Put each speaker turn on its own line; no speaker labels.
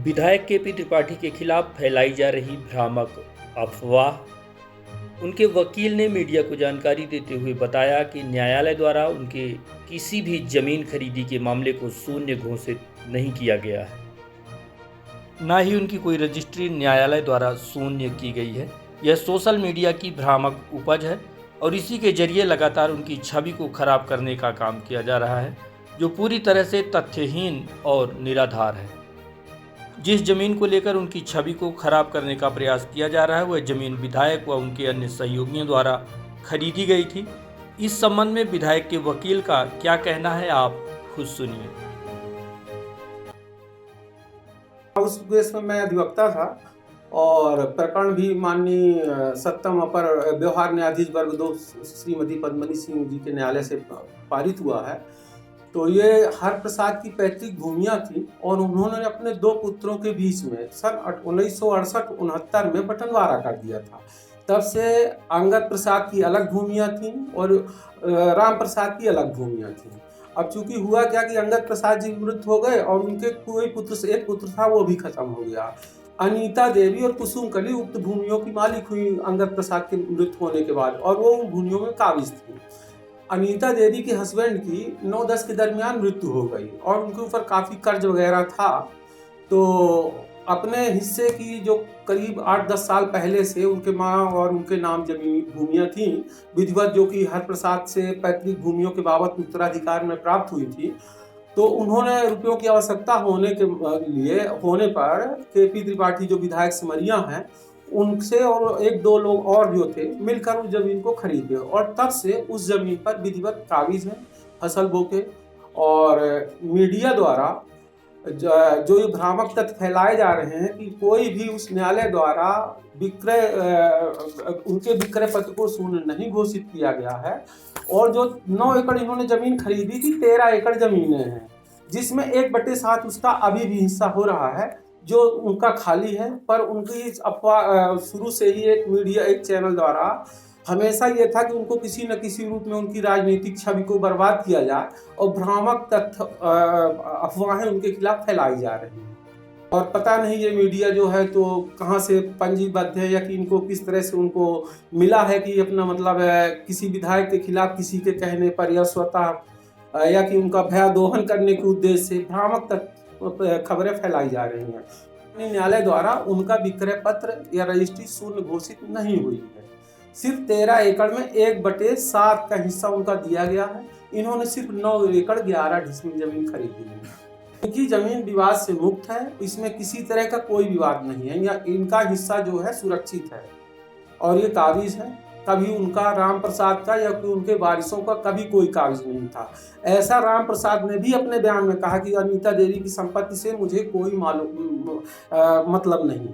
विधायक केपी त्रिपाठी के खिलाफ फैलाई जा रही भ्रामक अफवाह। उनके वकील ने मीडिया को जानकारी देते हुए बताया कि न्यायालय द्वारा उनके किसी भी जमीन खरीदी के मामले को शून्य घोषित नहीं किया गया है, न ही उनकी कोई रजिस्ट्री न्यायालय द्वारा शून्य की गई है। यह सोशल मीडिया की भ्रामक उपज है और इसी के जरिए लगातार उनकी छवि को खराब करने का काम किया जा रहा है, जो पूरी तरह से तथ्यहीन और निराधार है। जिस जमीन को लेकर उनकी छवि को खराब करने का प्रयास किया जा रहा है, वह जमीन विधायक व उनके अन्य सहयोगियों द्वारा खरीदी गई थी। इस संबंध में विधायक के वकील का क्या कहना है, आप खुद सुनिए।
उस केस में मैं अधिवक्ता था और प्रकरण भी माननीय सप्तम अपर व्यवहार न्यायाधीश वर्ग 2 श्रीमती पद्मनी सिंह जी के न्यायालय से पारित हुआ है। तो ये हर प्रसाद की पैतृक भूमियां थी और उन्होंने अपने 2 पुत्रों के बीच में सन 1968-69 में बंटवारा कर दिया था। तब से अंगद प्रसाद की अलग भूमियां थीं और राम प्रसाद की अलग भूमियां थीं। अब चूंकि हुआ क्या कि अंगद प्रसाद जी मृत हो गए और उनके कोई पुत्र से एक पुत्र था, वो भी खत्म हो गया। अनीता देवी और कुसुम कली उक्त भूमियों की मालिक हुई अंगद प्रसाद के मृत होने के बाद, और वो उन भूमियों में काबिज थी। अनीता देवी के हस्बैंड की 9-10 के दरमियान मृत्यु हो गई और उनके ऊपर काफ़ी कर्ज वगैरह था। तो अपने हिस्से की जो करीब 8-10 साल पहले से उनके माँ और उनके नाम जमीन भूमियाँ थीं विधिवत, जो कि हरप्रसाद से पैतृक भूमियों के बाबत उत्तराधिकार में प्राप्त हुई थी। तो उन्होंने रुपयों की आवश्यकता होने पर केपी त्रिपाठी जो विधायक सिमरिया हैं, उनसे और 1-2 लोग और जो थे मिलकर उस जमीन को खरीदे और तब से उस जमीन पर विधिवत कागज है फसल बोके। और मीडिया द्वारा जो ये भ्रामक तथ्य फैलाए जा रहे हैं कि कोई भी उस न्यायालय द्वारा उनके विक्रय पत्र को शून्य नहीं घोषित किया गया है। और जो 9 एकड़ इन्होंने जमीन खरीदी थी, 13 एकड़ जमीनें हैं, जिसमें 1/7 उसका अभी भी हिस्सा हो रहा है जो उनका खाली है। पर उनकी अफवाह शुरू से ही एक चैनल द्वारा हमेशा ये था कि उनको किसी न किसी रूप में उनकी राजनीतिक छवि को बर्बाद किया जाए और भ्रामक तथ्य अफवाहें उनके खिलाफ फैलाई जा रही हैं। और पता नहीं ये मीडिया जो है तो कहाँ से पंजीबद्ध है या कि इनको किस तरह से उनको मिला है कि अपना मतलब है किसी विधायक के खिलाफ किसी के कहने पर या स्वतः या कि उनका भयादोहन करने के उद्देश्य से भ्रामक खबरें फैलाई जा रही हैं। न्यायालय द्वारा उनका विक्रय पत्र या रजिस्ट्री शून्य घोषित नहीं हुई है। सिर्फ 13 एकड़ में 1/7 का हिस्सा उनका दिया गया है। इन्होंने सिर्फ 9 एकड़ 11 डिसमिल जमीन खरीदी है। क्योंकि जमीन विवाद से मुक्त है, इसमें किसी तरह का कोई विवाद नहीं है या इनका हिस्सा जो है सुरक्षित है और ये काबिज है। कभी उनका राम प्रसाद का या उनके वारिसों का कभी कोई कागज नहीं था। ऐसा राम प्रसाद ने भी अपने बयान में कहा कि अनीता देवी की संपत्ति से मुझे कोई मतलब नहीं।